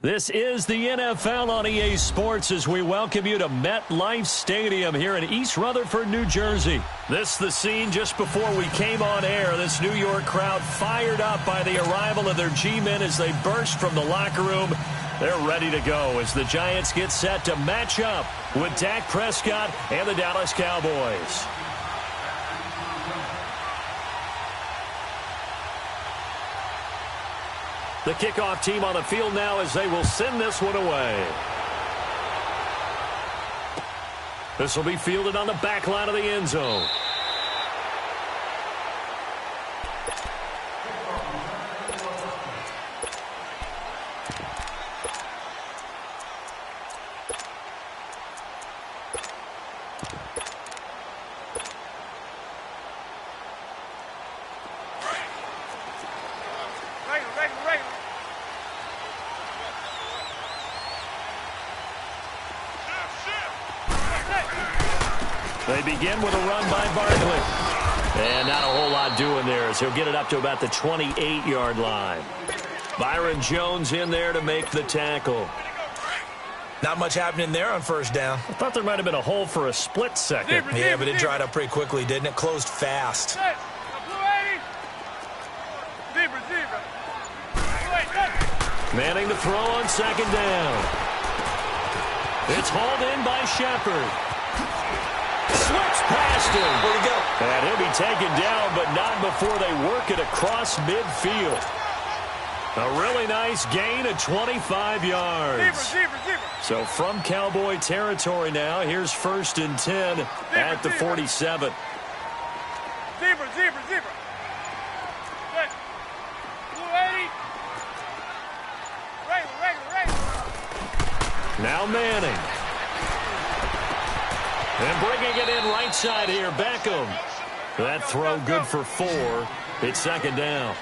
This is the NFL on EA Sports as we welcome you to MetLife Stadium here in East Rutherford, New Jersey. This is the scene just before we came on air. This New York crowd fired up by the arrival of their G-men as they burst from the locker room. They're ready to go as the Giants get set to match up with Dak Prescott and the Dallas Cowboys. The kickoff team on the field now as they will send this one away. This will be fielded on the back line of the end zone. They begin with a run by Barkley. And not a whole lot doing there as he'll get it up to about the 28-yard line. Byron Jones in there to make the tackle. Not much happening there on first down. I thought there might have been a hole for a split second. Yeah, but it dried up pretty quickly, didn't it? Closed fast. Manning to throw on second down. It's hauled in by Shepard. Slips past him. Where'd he go? And he'll be taken down, but not before they work it across midfield. A really nice gain of 25 yards. So from Cowboy territory now, here's 1st and 10 at the 47. Now Manning. And bringing it in right side here, Beckham. That throw good for 4. It's 2nd down.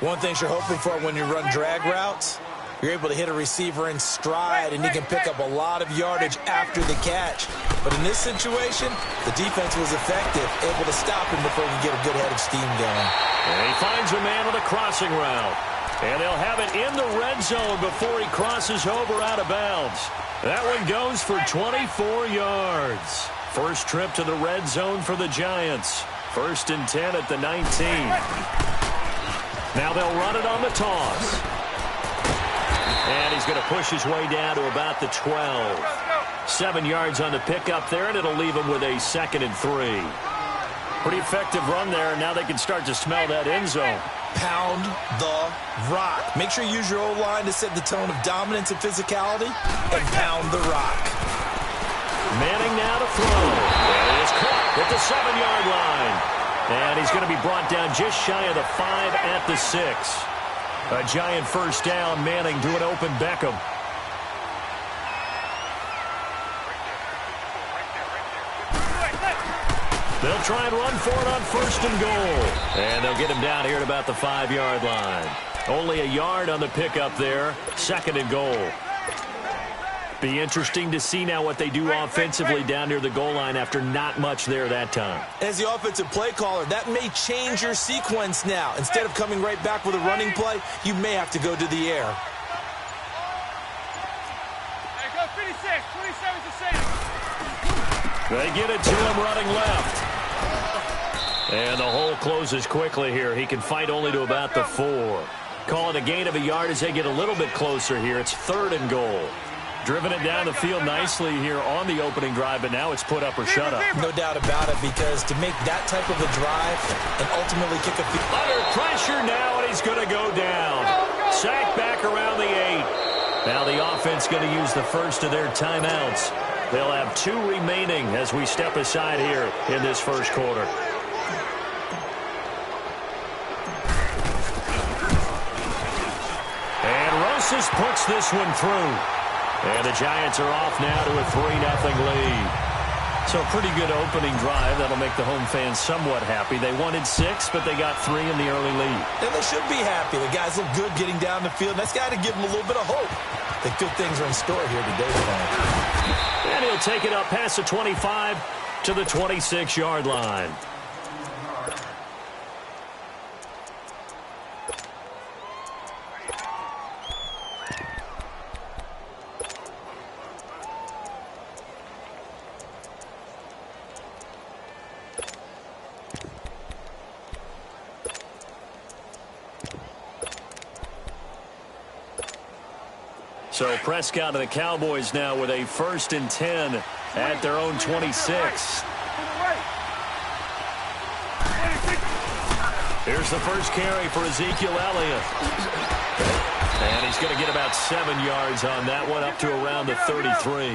One thing you're hoping for when you run drag routes, you're able to hit a receiver in stride, and he can pick up a lot of yardage after the catch. But in this situation, the defense was effective, able to stop him before he could get a good head of steam going. And he finds a man with a crossing route. And they'll have it in the red zone before he crosses over out of bounds. That one goes for 24 yards. First trip to the red zone for the Giants. 1st and 10 at the 19. Now they'll run it on the toss. And he's going to push his way down to about the 12. 7 yards on the pickup there, and it'll leave him with a 2nd and 3. Pretty effective run there, and now they can start to smell that end zone. Pound the rock. Make sure you use your O-line to set the tone of dominance and physicality, and pound the rock. Manning now to throw. And it is caught at the 7-yard line. And he's going to be brought down just shy of the 5 at the 6. A giant first down. Manning to an open Beckham. They'll try and run for it on 1st and goal. And they'll get him down here at about the 5-yard line. Only a yard on the pickup there. 2nd and goal. Be interesting to see now what they do offensively down near the goal line after not much there that time. As the offensive play caller, that may change your sequence now. Instead of coming right back with a running play, you may have to go to the air. They get it to him running left. And the hole closes quickly here. He can fight only to about the 4. Call it a gain of a yard as they get a little bit closer here. It's 3rd and goal. Driven it down the field nicely here on the opening drive, but now it's put up or shut up. No doubt about it, because to make that type of a drive and ultimately kick a field. Under pressure now, and he's going to go down. Sacked back around the 8. Now the offense going to use the first of their timeouts. They'll have 2 remaining as we step aside here in this first quarter. And Rosas puts this one through. And the Giants are off now to a 3-0 lead. So a pretty good opening drive. That'll make the home fans somewhat happy. They wanted 6, but they got 3 in the early lead. And they should be happy. The guys look good getting down the field. That's got to give them a little bit of hope that good things are in store here today for them. And he'll take it up past the 25 to the 26-yard line. So Prescott and the Cowboys now with a 1st and 10 at their own 26. Here's the first carry for Ezekiel Elliott. And he's going to get about 7 yards on that one, up to around the 33.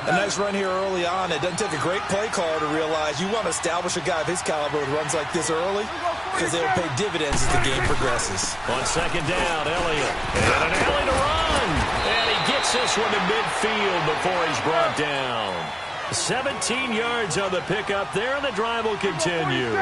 A nice run here early on. It doesn't take a great play caller to realize you want to establish a guy of his caliber with runs like this early because they'll pay dividends as the game progresses. On 2nd down, Elliott. And an alley to run. And he gets this one to midfield before he's brought down. 17 yards on the pickup there, and the drive will continue.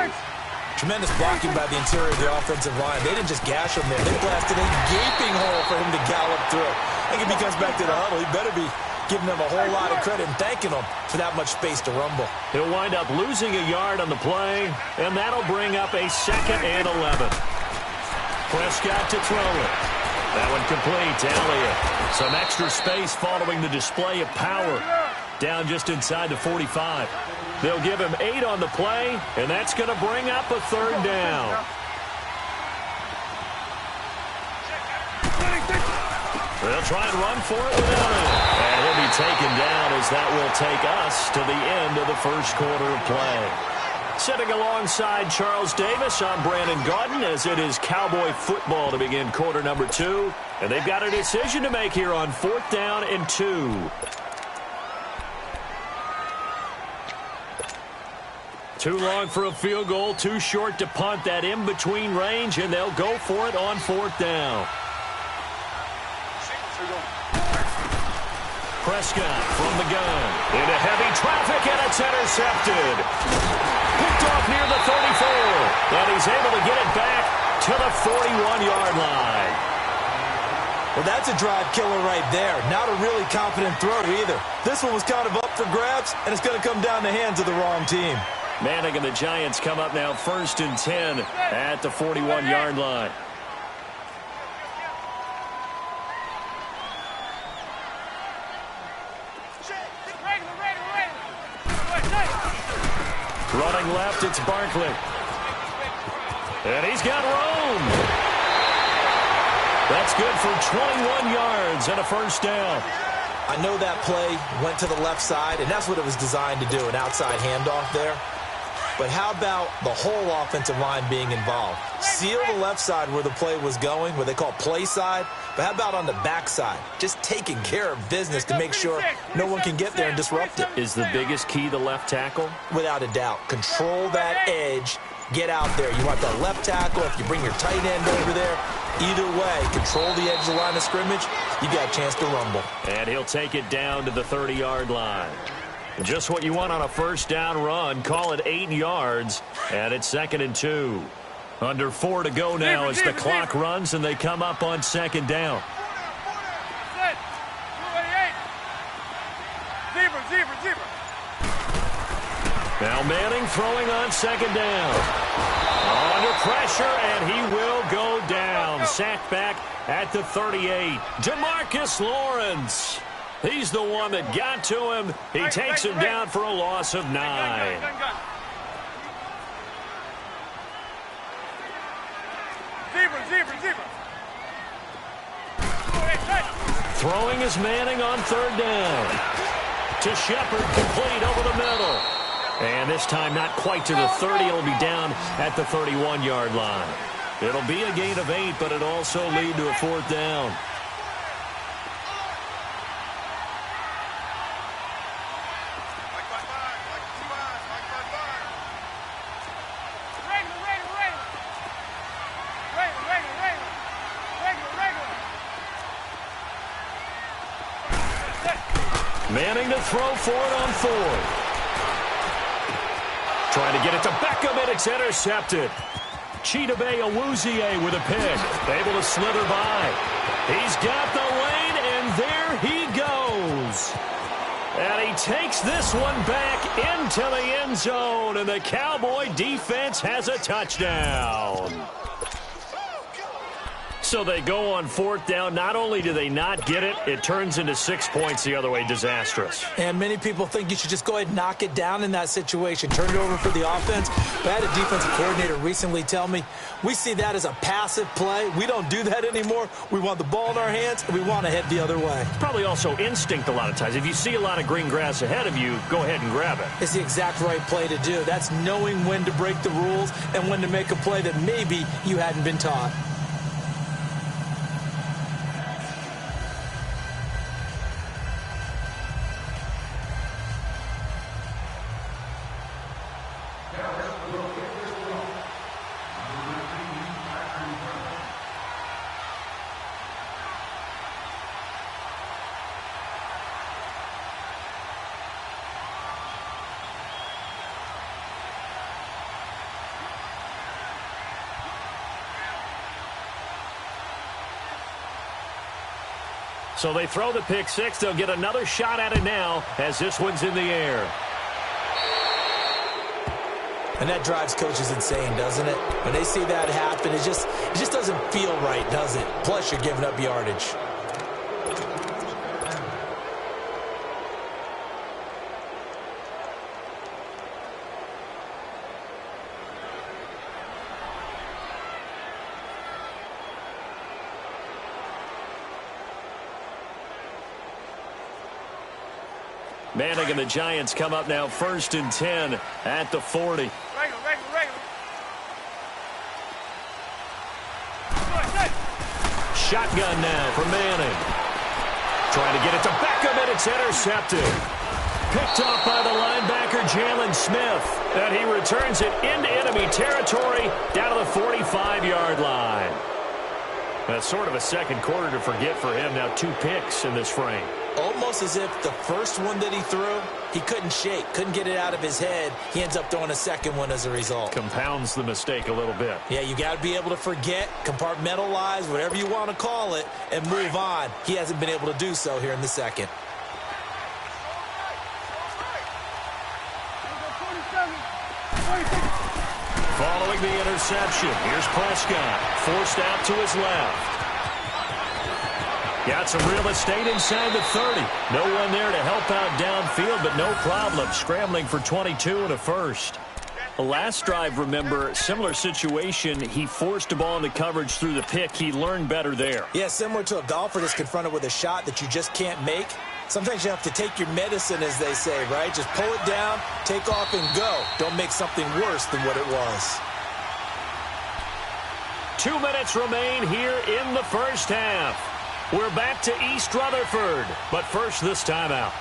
Tremendous blocking by the interior of the offensive line. They didn't just gash him there. They blasted a gaping hole for him to gallop through. I think if he comes back to the huddle, he better be giving them a whole lot of credit and thanking them for that much space to rumble. He'll wind up losing a yard on the play, and that'll bring up a 2nd and 11. Prescott to throw it. That one complete to Elliott. Some extra space following the display of power. Down just inside the 45. They'll give him 8 on the play, and that's going to bring up a 3rd down. They'll try and run for it with Elliott. And he'll be taken down as that will take us to the end of the 1st quarter of play. Sitting alongside Charles Davis, I'm Brandon Gaudin, as it is Cowboy football to begin quarter number 2. And they've got a decision to make here on 4th down and 2. Too long for a field goal, too short to punt that in-between range, and they'll go for it on 4th down. Prescott from the gun. Into heavy traffic, and it's intercepted. Picked off near the 34. And he's able to get it back to the 41-yard line. Well, that's a drive killer right there. Not a really confident throw either. This one was kind of up for grabs, and it's going to come down the hands of the wrong team. Manning and the Giants come up now 1st and 10 at the 41-yard line. Running left, it's Barkley. And he's got room. That's good for 21 yards and a 1st down. I know that play went to the left side, and that's what it was designed to do, an outside handoff there. But how about the whole offensive line being involved? Seal the left side where the play was going, what they call play side. But how about on the back side? Just taking care of business to make sure no one can get there and disrupt it. Is the biggest key the left tackle? Without a doubt. Control that edge. Get out there. You want that left tackle. If you bring your tight end over there, either way, control the edge of the line of scrimmage, you got a chance to rumble. And he'll take it down to the 30-yard line. Just what you want on a 1st down run. Call it 8 yards, and it's 2nd and 2. Under 4 to go now as the clock runs, and they come up on 2nd down. Now Manning throwing on 2nd down. Under pressure, and he will go down. Sacked back at the 38. DeMarcus Lawrence. He's the one that got to him. He takes him down for a loss of 9. Throwing is Manning on 3rd down. To Shepard, complete over the middle. And this time not quite to the 30. It'll be down at the 31-yard line. It'll be a gain of 8, but it'll also lead to a 4th down. Manning to throw for it on 4th. Trying to get it to Beckham, and it's intercepted. Chidobe Awuzie with a pick. Able to slither by. He's got the lane, and there he goes. And he takes this one back into the end zone, and the Cowboy defense has a touchdown. So they go on fourth down. Not only do they not get it, it turns into 6 points the other way. Disastrous. And many people think you should just go ahead and knock it down in that situation. Turn it over for the offense. But I had a defensive coordinator recently tell me, we see that as a passive play. We don't do that anymore. We want the ball in our hands, and we want to head the other way. It's probably also instinct a lot of times. If you see a lot of green grass ahead of you, go ahead and grab it. It's the exact right play to do. That's knowing when to break the rules and when to make a play that maybe you hadn't been taught. So they throw the pick six. They'll get another shot at it now as this one's in the air. And that drives coaches insane, doesn't it? When they see that happen, it just doesn't feel right, does it? Plus, you're giving up yardage. Manning and the Giants come up now 1st and 10 at the 40. Shotgun now for Manning. Trying to get it to Beckham, and it's intercepted. Picked off by the linebacker, Jalen Smith. And he returns it into enemy territory down to the 45-yard line. That's sort of a second quarter to forget for him. Now 2 picks in this frame. Almost as if the first one that he threw, he couldn't shake, couldn't get it out of his head. He ends up throwing a second one as a result. Compounds the mistake a little bit. Yeah, you got to be able to forget, compartmentalize, whatever you want to call it, and move on. He hasn't been able to do so here in the second. Following the interception, here's Prescott. Forced out to his left. Got some real estate inside the 30. No one there to help out downfield, but no problem. Scrambling for 22 and a first. The last drive, remember, similar situation. He forced a ball into coverage through the pick. He learned better there. Yeah, similar to a golfer that's confronted with a shot that you just can't make. Sometimes you have to take your medicine, as they say, right? Just pull it down, take off, and go. Don't make something worse than what it was. 2 minutes remain here in the first half. We're back to East Rutherford, but first this timeout.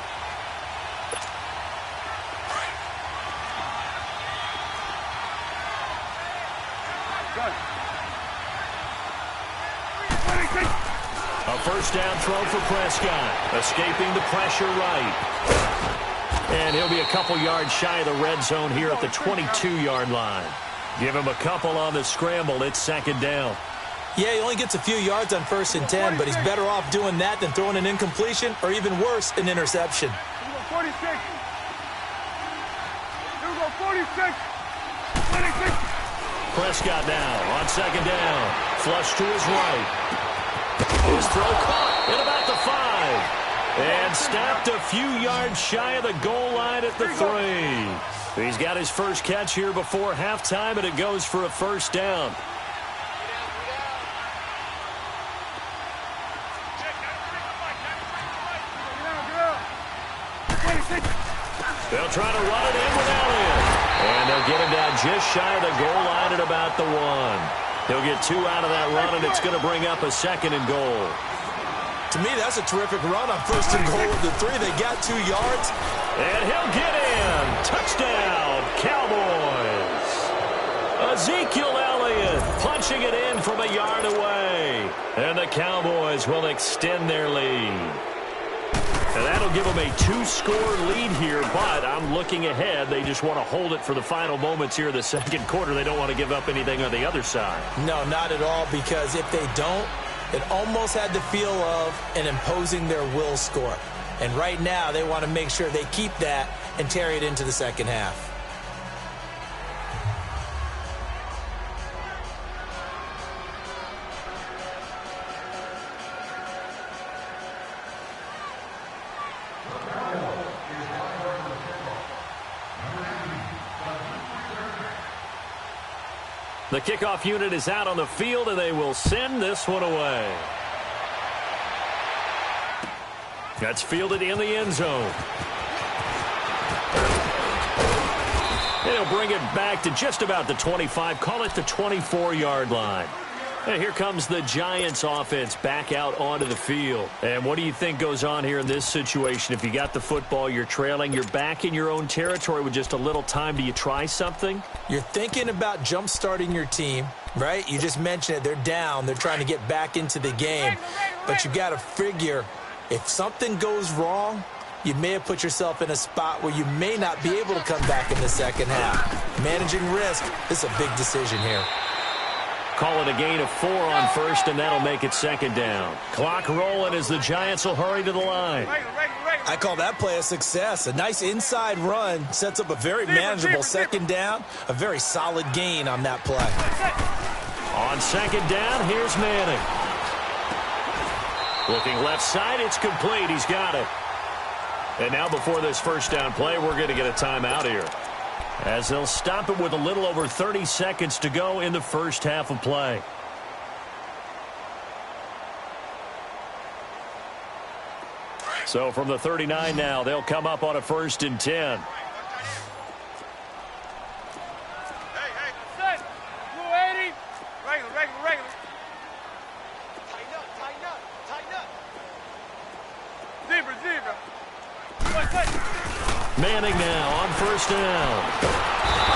A first down throw for Prescott, escaping the pressure right. And he'll be a couple yards shy of the red zone here at the 22-yard line. Give him a couple on the scramble. It's second down. Yeah, he only gets a few yards on 1st and 10, but he's better off doing that than throwing an incompletion or even worse, an interception. 46. 46. Prescott now on second down. Flush to his right. His throw caught at about the 5. And snapped a few yards shy of the goal line at the 3. He's got his first catch here before halftime, and it goes for a first down. They'll try to run it in with Elliott. And they'll get him down just shy of the goal line at about the 1. He'll get 2 out of that run, and it's going to bring up a 2nd and goal. To me, that's a terrific run on 1st and goal with the 3. They got 2 yards. And he'll get in. Touchdown, Cowboys. Ezekiel Elliott punching it in from a yard away. And the Cowboys will extend their lead. And that'll give them a 2-score lead here, but I'm looking ahead. They just want to hold it for the final moments here of the second quarter. They don't want to give up anything on the other side. No, not at all, because if they don't, it almost had the feel of an imposing their will score. And right now, they want to make sure they keep that and carry it into the second half. The kickoff unit is out on the field, and they will send this one away. That's fielded in the end zone. They'll bring it back to just about the 25, call it the 24-yard line. And here comes the Giants offense back out onto the field. And what do you think goes on here in this situation? If you got the football, you're trailing, you're back in your own territory with just a little time. Do you try something? You're thinking about jump-starting your team, right? You just mentioned it. They're down. They're trying to get back into the game. But you got to figure if something goes wrong, you may have put yourself in a spot where you may not be able to come back in the second half. Managing risk, this is a big decision here. Call it a gain of 4 on first, and that'll make it second down. Clock rolling as the Giants will hurry to the line. I call that play a success. A nice inside run sets up a very manageable second down. A very solid gain on that play. On second down, here's Manning. Looking left side, it's complete. He's got it. And now before this first down play, we're going to get a timeout here, as they'll stop it with a little over 30 seconds to go in the first half of play. So from the 39 now, they'll come up on a 1st and 10. Manning now on 1st down.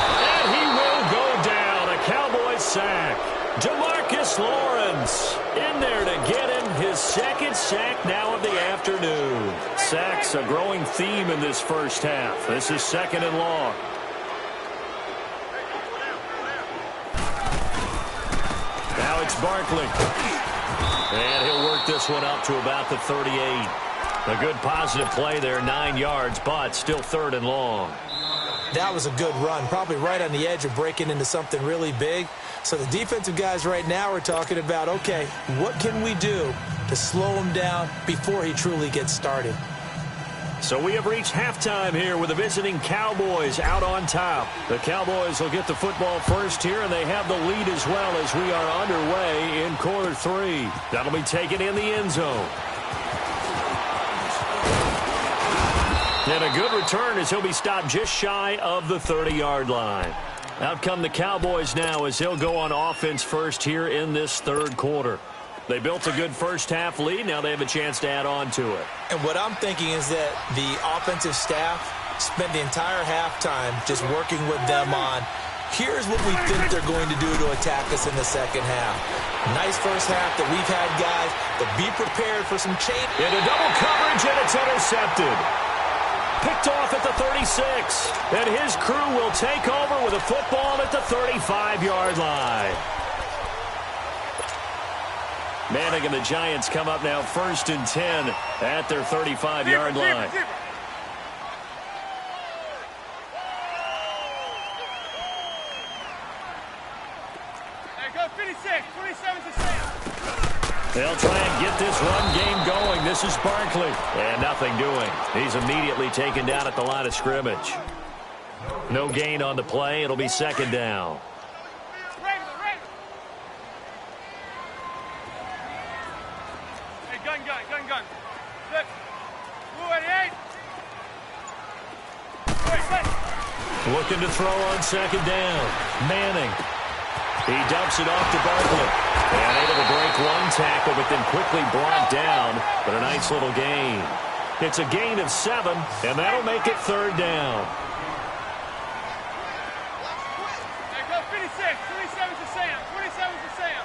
And he will go down. A Cowboys sack. DeMarcus Lawrence in there to get him his 2nd sack now of the afternoon. Sacks a growing theme in this first half. This is 2nd and long. Now it's Barkley. And he'll work this one up to about the 38. A good positive play there, 9 yards, but still 3rd and long. That was a good run, probably right on the edge of breaking into something really big. So the defensive guys right now are talking about, okay, what can we do to slow him down before he truly gets started? So we have reached halftime here with the visiting Cowboys out on top. The Cowboys will get the football first here, and they have the lead as well as we are underway in quarter 3. That'll be taken in the end zone. And a good return as he'll be stopped just shy of the 30-yard line. Out come the Cowboys now as he'll go on offense first here in this 3rd quarter. They built a good first half lead. Now they have a chance to add on to it. And what I'm thinking is that the offensive staff spent the entire halftime just working with them on, here's what we think they're going to do to attack us in the second half. Nice first half that we've had, guys, but be prepared for some change. Into double coverage, and it's intercepted. Picked off at the 36, and his crew will take over with a football at the 35-yard line. Manning and the Giants come up now 1st and 10 at their 35-yard line. There goes 56, 27 to Sam. They'll try and get this run game going. This is Barkley. And nothing doing. He's immediately taken down at the line of scrimmage. No gain on the play. It'll be 2nd down. Hey, gun. Look. 288. Looking to throw on 2nd down. Manning. He dumps it off to Barkley. And able to break one tackle, but then quickly brought down. But a nice little gain. It's a gain of 7, and that'll make it 3rd down. There goes 56, 27 to Sam. 27 to Sam.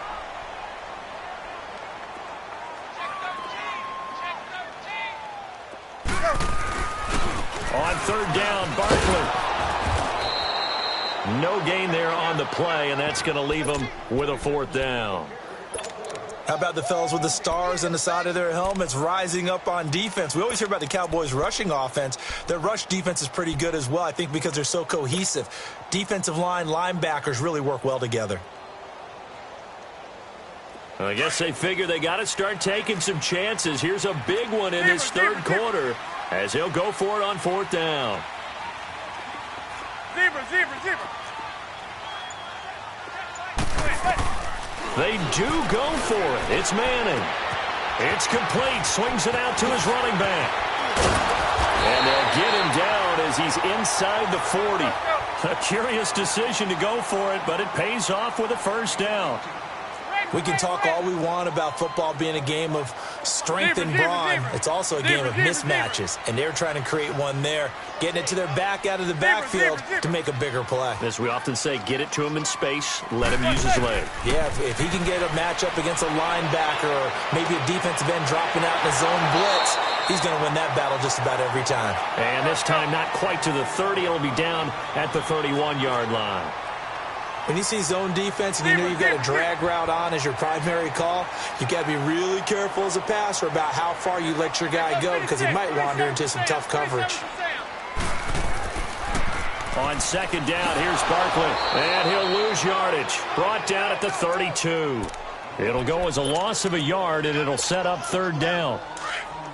On 3rd down, Barkley. No gain there on the play, and that's going to leave them with a 4th down. How about the fellas with the stars on the side of their helmets rising up on defense? We always hear about the Cowboys' rushing offense. Their rush defense is pretty good as well, I think, because they're so cohesive. Defensive line, linebackers really work well together. I guess they figure they got to start taking some chances. Here's a big one in this 3rd quarter as he'll go for it on 4th down. Zebra. They do go for it. It's Manning. It's complete. Swings it out to his running back. And they'll get him down as he's inside the 40. A curious decision to go for it, but it pays off with a first down. We can talk all we want about football being a game of strength and brawn. It's also a game of mismatches, and they're trying to create one there, getting it to their back out of the backfield to make a bigger play. As we often say, get it to him in space, let him use his leg. Yeah, if he can get a matchup against a linebacker or maybe a defensive end dropping out in a zone blitz, he's going to win that battle just about every time. And this time not quite to the 30. It'll be down at the 31-yard line. When you see zone defense and you know you've got a drag route on as your primary call, you've got to be really careful as a passer about how far you let your guy go because he might wander into some tough coverage. On second down, here's Barkley, and he'll lose yardage. Brought down at the 32. It'll go as a loss of a yard, and it'll set up third down.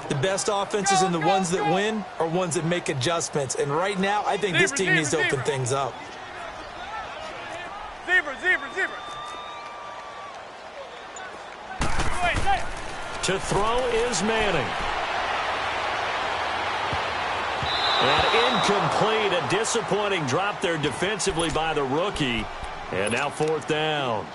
The best offenses and the ones that win are ones that make adjustments. And right now, I think this team needs to open things up. Zebra. To throw is Manning. And incomplete. A disappointing drop there defensively by the rookie. And now fourth down.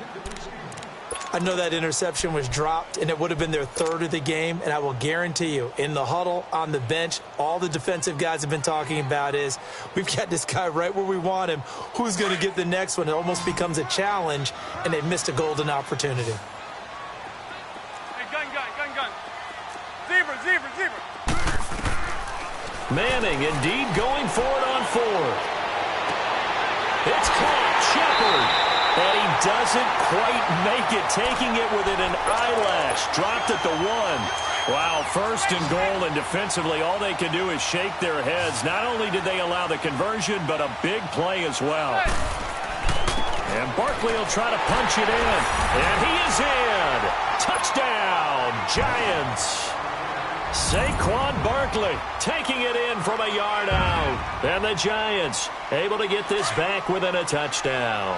I know that interception was dropped, and it would have been their third of the game, and I will guarantee you, in the huddle, on the bench, all the defensive guys have been talking about is, we've got this guy right where we want him. Who's going to get the next one? It almost becomes a challenge, and they missed a golden opportunity. Hey, gun. Zebra. Manning indeed going for it on fourth. It's caught. Shepard. And he doesn't quite make it, taking it within an eyelash. Dropped at the 1. Wow, first and goal, and defensively all they can do is shake their heads. Not only did they allow the conversion, but a big play as well. And Barkley will try to punch it in. And he is in. Touchdown, Giants. Saquon Barkley taking it in from a yard out. And the Giants able to get this back within a touchdown.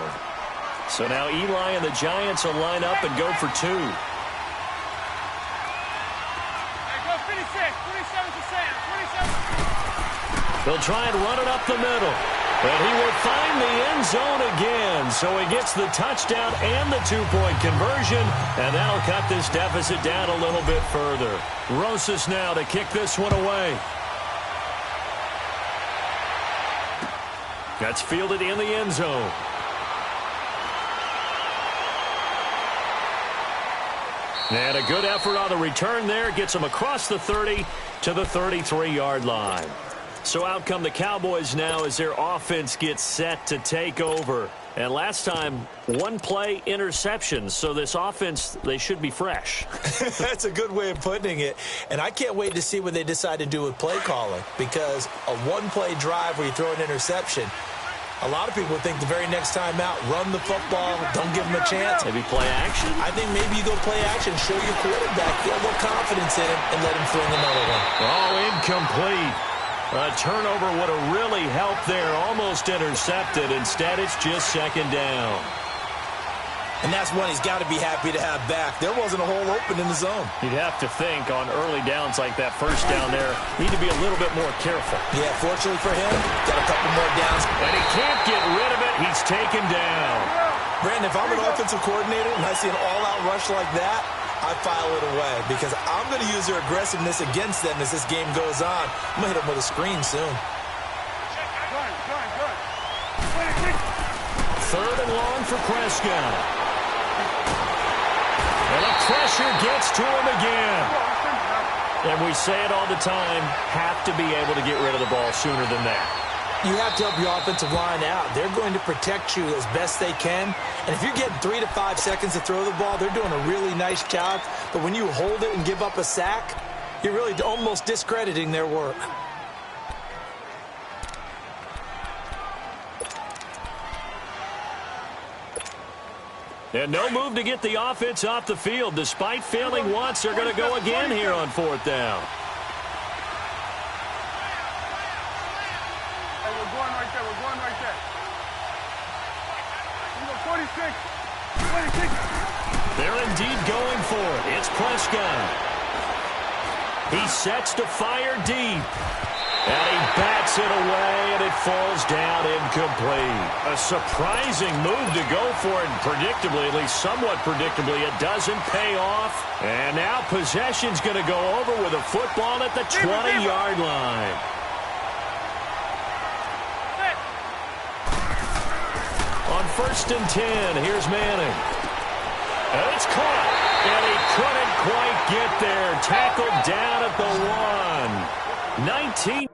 So now Eli and the Giants will line up and go for 2. Hey, go 56. 27 to Sam. 27. They'll try and run it up the middle. But he will find the end zone again. So he gets the touchdown and the 2-point conversion. And that'll cut this deficit down a little bit further. Rosas now to kick this one away. That's fielded in the end zone. And a good effort on the return there. Gets them across the 30 to the 33-yard line. So out come the Cowboys now as their offense gets set to take over. And last time, one play interception. So this offense, they should be fresh. That's a good way of putting it. And I can't wait to see what they decide to do with play calling. Because a one-play drive where you throw an interception, a lot of people think the very next time out, run the football, don't give them a chance. Maybe play action? I think maybe you go play action, show your quarterback, get a little confidence in him, and let him fling another one. Oh, incomplete. A turnover would have really helped there. Almost intercepted. Instead, it's just second down. And that's one he's got to be happy to have back. There wasn't a hole open in the zone. You'd have to think on early downs like that first down there, need to be a little bit more careful. Yeah, fortunately for him, got a couple more downs. And he can't get rid of it. He's taken down. Brandon, if I'm an offensive coordinator and I see an all-out rush like that, I file it away because I'm going to use their aggressiveness against them as this game goes on. I'm going to hit them with a screen soon. Third and long for Prescott. And the pressure gets to him again. And we say it all the time, have to be able to get rid of the ball sooner than that. You have to help your offensive line out. They're going to protect you as best they can. And if you're getting 3 to 5 seconds to throw the ball, they're doing a really nice job. But when you hold it and give up a sack, you're really almost discrediting their work. And no move to get the offense off the field. Despite failing once, they're going to go again here on fourth down. Hey, we're going right there. We're going right there. We go 46. 26. They're indeed going for it. It's Prescott. He sets to fire deep. And he bats it away, and it falls down incomplete. A surprising move to go for it, and predictably, at least somewhat predictably, it doesn't pay off. And now possession's going to go over with a football at the 20-yard line. On 1st and 10, here's Manning. And it's caught, and he couldn't quite get there. Tackled down at the 1. 19